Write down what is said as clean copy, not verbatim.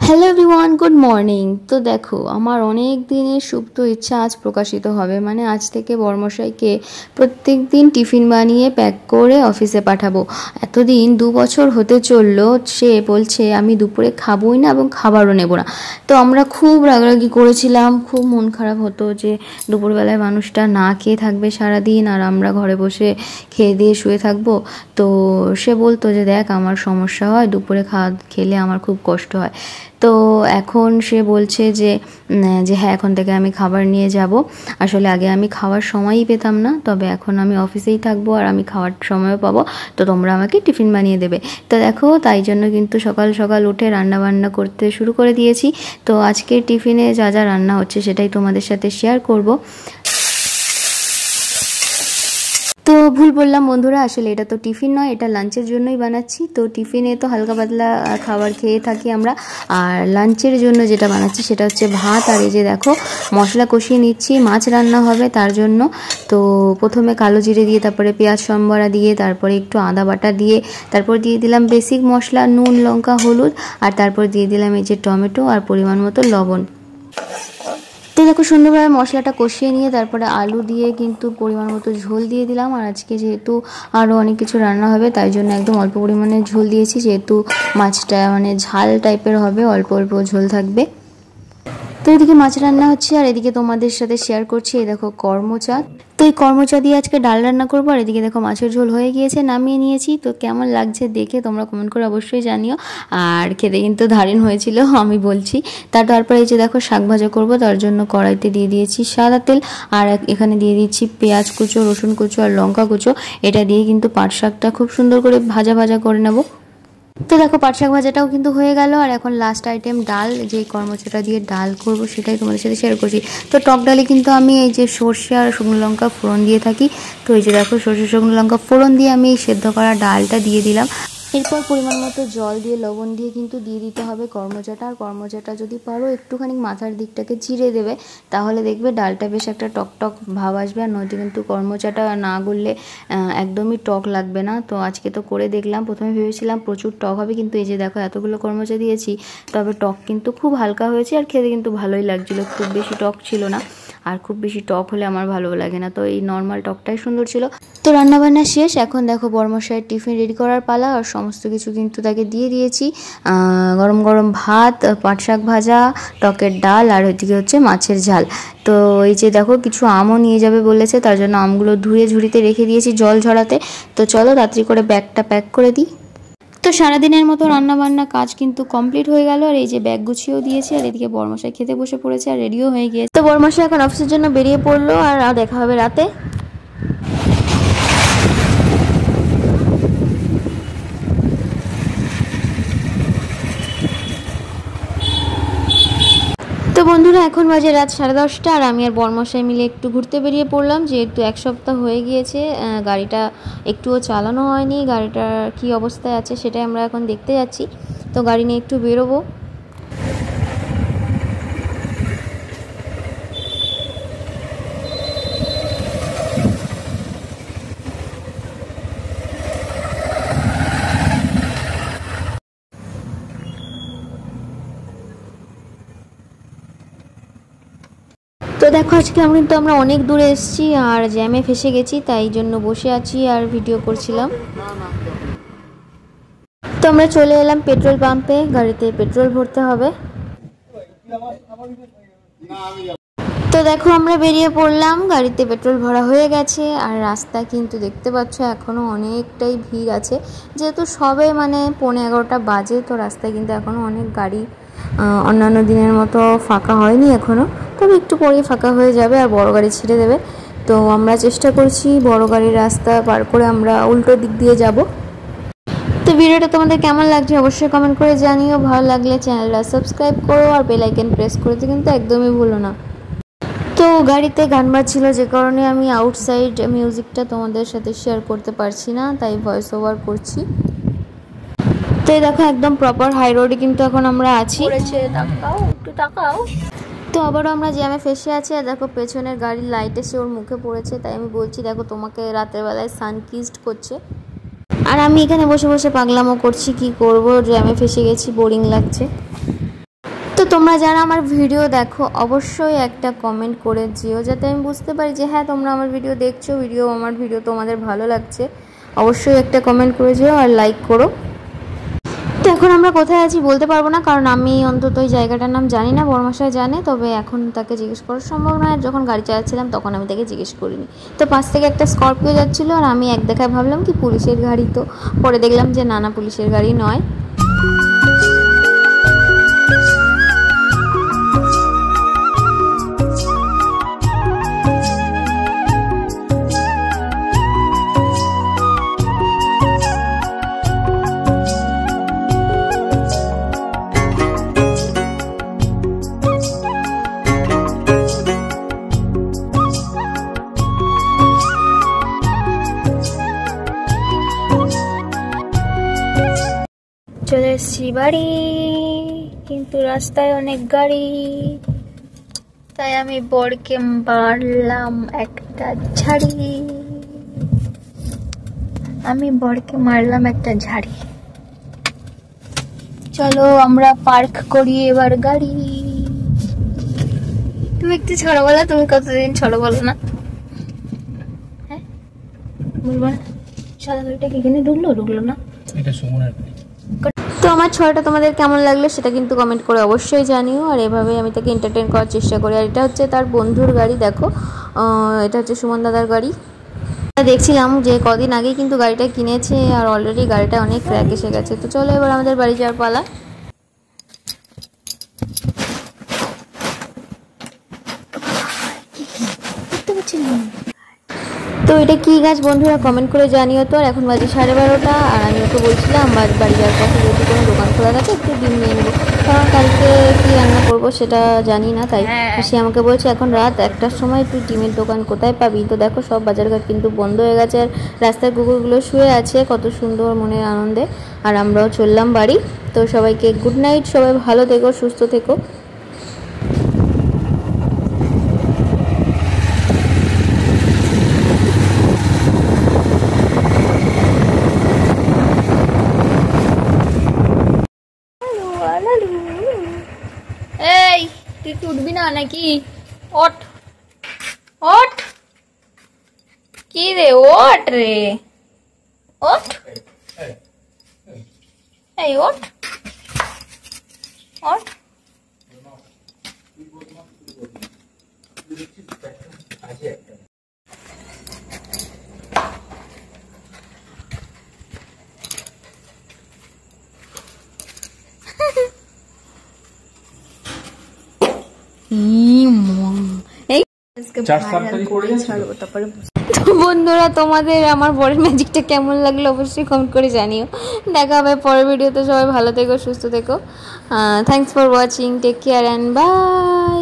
Hello everyone, good morning. তো দেখো, আমার অনেক দিনের সুপ্ত ইচ্ছা আজ প্রকাশিত হবে। মানে আজ থেকে বর্মশাইকে প্রত্যেক দিন টিফিন বানিয়ে প্যাক করে অফিসে পাঠাবো। এতদিন 2 বছর হতে চললো, সে বলছে আমি দুপুরে খাবোই না এবং খাবারও নেব না। তো আমরা খুব রাগারাগি করেছিলাম, খুব মন খারাপ হতো যে দুপুরবেলায় মানুষটা না খেয়ে থাকবে সারাদিন আর আমরা ঘরে বসে খেয়ে দিয়ে শুয়ে থাকবো। তো সে বলতো যে দেখ, আমার সমস্যা হয়, দুপুরে খেলে আমার খুব কষ্ট হয়। তো এখন সে বলছে যে হ্যাঁ, এখন থেকে আমি খাবার নিয়ে যাব। আসলে আগে আমি খাওয়ার সময়ই পেতাম না, তবে এখন আমি অফিসেই থাকবো আর আমি খাওয়ার সময়ও পাবো, তো তোমরা আমাকে টিফিন বানিয়ে দেবে। তো দেখো, তাই জন্য কিন্তু সকাল সকাল উঠে রান্না বান্না করতে শুরু করে দিয়েছি। তো আজকের টিফিনে যা যা রান্না হচ্ছে সেটাই তোমাদের সাথে শেয়ার করব। তো ভুল বললাম বন্ধুরা, আসলে এটা তো টিফিন নয়, এটা লাঞ্চের জন্যই বানাচ্ছি। তো টিফিনে তো হালকা পাতলা খাবার খেয়ে থাকি আমরা, আর লাঞ্চের জন্য যেটা বানাচ্ছি সেটা হচ্ছে ভাত। আর এই যে দেখো, মশলা কষিয়ে নিচ্ছি, মাছ রান্না হবে তার জন্য। তো প্রথমে কালো জিরে দিয়ে, তারপরে পেঁয়াজ সম্বরা দিয়ে, তারপরে একটু আদা বাটা দিয়ে, তারপর দিয়ে দিলাম বেসিক মশলা নুন লঙ্কা হলুদ, আর তারপর দিয়ে দিলাম এই যে টমেটো আর পরিমাণ মতো লবণ। তো দেখো, সুন্দরভাবে মশলাটা কষিয়ে নিয়ে তারপরে আলু দিয়ে কিন্তু পরিমাণ মতো ঝোল দিয়ে দিলাম। আর আজকে যেহেতু আরও অনেক কিছু রান্না হবে, তাই জন্য একদম অল্প পরিমাণে ঝোল দিয়েছি, যেহেতু মাছটা মানে ঝাল টাইপের হবে, অল্প অল্প ঝোল থাকবে। তো এদিকে মাছ রান্না হচ্ছে আর এদিকে তোমাদের সাথে শেয়ার করছি এই দেখো কর্মচা। তো এই কর্মচা দিয়ে আজকে ডাল রান্না করবো। আর এদিকে দেখো মাছের ঝোল হয়ে গিয়েছে, নামিয়ে নিয়েছি। তো কেমন লাগছে দেখে তোমরা কমেন্ট করে অবশ্যই জানিও। আর খেতে কিন্তু দারুণ হয়েছিল, আমি বলছি। তারপরে এই যে দেখো শাক ভাজা করবো, তার জন্য কড়াইতে দিয়ে দিয়েছি সাদা তেল, আর এখানে দিয়ে দিচ্ছি পেঁয়াজ কুচো, রসুন কুচো আর লঙ্কা কুচো। এটা দিয়ে কিন্তু পাট শাকটা খুব সুন্দর করে ভাজা ভাজা করে নেবো। তো দেখো, পাট শাক ভাজাটাও কিন্তু হয়ে গেল। আর এখন লাস্ট আইটেম ডাল, যে কর্মচাটা দিয়ে ডাল করব সেটাই তোমাদের সাথে শেয়ার করছি। তো টক ডালে কিন্তু আমি এই যে সর্ষে আর শুকনো লঙ্কা ফোড়ন দিয়ে থাকি। তো এই যে দেখো, সর্ষে শুকনো লঙ্কা ফোড়ন দিয়ে আমি এই সেদ্ধ করা ডালটা দিয়ে দিলাম। এরপর পরিমাণ মতো জল দিয়ে লবণ দিয়ে কিন্তু দিয়ে দিতে হবে কর্মচাটা। আর কর্মচাটা যদি পারো একটুখানি মাথার দিকটাকে চিড়ে দেবে, তাহলে দেখবে ডালটা বেশ একটা টক টক ভাব আসবে। আর নয়তো কিন্তু কর্মচাটা না গললে একদমই টক লাগবে না। তো আজকে তো করে দেখলাম, প্রথমে ভেবেছিলাম প্রচুর টক হবে, কিন্তু এই যে দেখো এতগুলো কর্মচা দিয়েছি, তবে টক কিন্তু খুব হালকা হয়েছে আর খেতে কিন্তু ভালোই লাগছিলো, খুব বেশি টক ছিল না। আর খুব বেশি টক হলে আমার ভালো লাগে না, তো এই নর্মাল টকটাই সুন্দর ছিল। তো রান্নাবান্না শেষ, এখন দেখো বর্মশাইয়ের টিফিন রেডি করার পালা। আর সমস্ত কিছু কিন্তু তাকে দিয়ে দিয়েছি, গরম গরম ভাত, পাট শাক ভাজা, টকের ডাল, আর ওইদিকে হচ্ছে মাছের ঝাল। তো এই যে দেখো, কিছু আমও নিয়ে যাবে বলেছে, তার জন্য আমগুলো ধুয়ে ঝুড়িতে রেখে দিয়েছি জল ঝরাতে। তো চলো তাড়াতাড়ি করে ব্যাগটা প্যাক করে দিই। তো সারাদিনের মতো রান্নাবান্না কাজ কিন্তু কমপ্লিট হয়ে গেল। আর এই যে ব্যাগ গুছিয়েও দিয়েছে, আর এদিকে বর্মশাই খেতে বসে পড়েছে আর রেডিও হয়ে গিয়েছে। তো বর্মশাই এখন অফিসের জন্য বেরিয়ে পড়লো, আর দেখা হবে রাতে। তো বন্ধুরা, এখন বাজে রাত 10:30, আর আমি আর বর্মশাই মিলে একটু ঘুরতে বেরিয়ে পড়লাম। যেহেতু 1 সপ্তাহ হয়ে গিয়েছে গাড়িটা একটুও চালানো হয়নি, গাড়িটার কী অবস্থায় আছে সেটাই আমরা এখন দেখতে যাচ্ছি। তো গাড়ি নিয়ে একটু বেরোবো। তো দেখো, আজকে আমরা অনেক দূরে এসেছি আর জ্যামে ফেসে গেছি, তাই জন্য বসে আছি আর ভিডিও করছিলাম। তো আমরা চলে এলাম পেট্রোল পাম্পে, গাড়িতে পেট্রোল ভরতে হবে। তো দেখো, আমরা বেরিয়ে পড়লাম, গাড়িতে পেট্রোল ভরা হয়ে গেছে। আর রাস্তা কিন্তু দেখতে পাচ্ছ এখনও অনেকটাই ভিড় আছে, যেহেতু সবে মানে 11:15 বাজে। তো রাস্তায় কিন্তু এখনও অনেক গাড়ি, অন্যান্য দিনের মতো ফাঁকা হয়নি এখনও, তবে একটু পরে ফাঁকা হয়ে যাবে আর বড় গাড়ি ছেড়ে দেবে। তো আমরা চেষ্টা করছি বড় গাড়ির রাস্তা পার করে আমরা উল্টো দিক দিয়ে যাব। তো ভিডিওটা তোমাদের কেমন লাগছে অবশ্যই কমেন্ট করে জানিও। ভালো লাগলে চ্যানেলটা সাবস্ক্রাইব করো আর বেল আইকন প্রেস করতে কিন্তু একদমই ভুলো না। তো গাড়িতে গান বাজছিল, যে কারণে আমি আউটসাইড মিউজিকটা তোমাদের সাথে শেয়ার করতে পারছি না, তাই ভয়েস ওভার করছি। তো এই দেখো, একদম প্রপার হাই রোডে কিন্তু এখন আমরা আছি। তো আবারও আমরা জ্যামে ফেসে আছি। আর দেখো, পেছনের গাড়ির লাইট এসে ওর মুখে পড়েছে, তাই আমি বলছি দেখো, তোমাকে রাতের বেলায় সানকিসড করছে। আর আমি এখানে বসে বসে পাগলামো করছি, কি করব, জ্যামে ফেসে গেছি, বোরিং লাগছে। তো তোমরা যারা আমার ভিডিও দেখো অবশ্যই একটা কমেন্ট করে যেও, যাতে আমি বুঝতে পারি যে হ্যাঁ তোমরা আমার ভিডিও দেখছো, আমার ভিডিও তোমাদের ভালো লাগছে। অবশ্যই একটা কমেন্ট করে যেও আর লাইক করো। তো এখন আমরা কোথায় আছি বলতে পারবো না, কারণ আমি অন্তত ওই জায়গাটার নাম জানি না, বড়মশাই জানে। তবে এখন তাকে জিজ্ঞেস করা সম্ভব নয়, আর যখন গাড়ি চালাচ্ছিলাম তখন আমি তাকে জিজ্ঞেস করিনি। তো পাশ থেকে একটা স্করপিও যাচ্ছিলো, আর আমি এক দেখায় ভাবলাম কি পুলিশের গাড়ি, তো পরে দেখলাম যে না, পুলিশের গাড়ি নয়। চলে এসছি বাড়ি, কিন্তু রাস্তায় অনেক গাড়ি, তাই আমি বরকে মারলাম একটা ঝাড়ি। চলো আমরা পার্ক করি এবার গাড়ি। তুমি একটু ছড়ো বলো, তুমি কতদিন ছড়ো বলো না? হ্যাঁ বলবো না? সাদা গাড়িটা এখানে ঢুকলো না, এটা সুমনের গাড়ি। তো আমার ছড়াটা তোমাদের কেমন লাগলো সেটা কিন্তু কমেন্ট করে অবশ্যই জানিও। আর এভাবে আমি তাকে এন্টারটেন করার চেষ্টা করি। আর এটা হচ্ছে তার বন্ধুর গাড়ি, দেখো এটা হচ্ছে সুমন দাদার গাড়ি। দেখছিলাম যে কদিন আগেই কিন্তু গাড়িটা কিনেছে, আর অলরেডি গাড়িটা অনেক ক্র্যাক এসে গেছে। তো চলো এবার আমাদের বাড়ি যাওয়ার পালা। তো এটা কি গাছ বন্ধুরা কমেন্ট করে জানিও তো। আর এখন বাজে 12:30, আর আমি ওকে বলছিলাম বাড়ি যাওয়ার পথে যদি কোনো দোকান খোলা থাকে একটু ডিম নিয়ে নেবো, কারণ কালকে কী রান্না করবো সেটা জানি না। তাই সে আমাকে বলছে এখন রাত 1টার সময় তুই ডিমের দোকান কোথায় পাবি। তো দেখো সব বাজারঘাট কিন্তু বন্ধ হয়ে গেছে, আর রাস্তার কুকুরগুলো শুয়ে আছে কত সুন্দর মনের আনন্দে। আর আমরাও চললাম বাড়ি। তো সবাইকে গুড নাইট, সবাই ভালো থেকো, সুস্থ থেকো। এই তুই কি উঠবি না নাকি? ওঠ ওঠ, কি রে ওঠ রে, ওঠ, এই ওঠ ওঠ। বন্ধুরা তোমাদের আমার বরের ম্যাজিকটা কেমন লাগলো অবশ্যই কমেন্ট করে জানিও। দেখা হবে পরের ভিডিওতে। সবাই ভালো থেকো, সুস্থ থেকো। Thanks for watching, take care and by.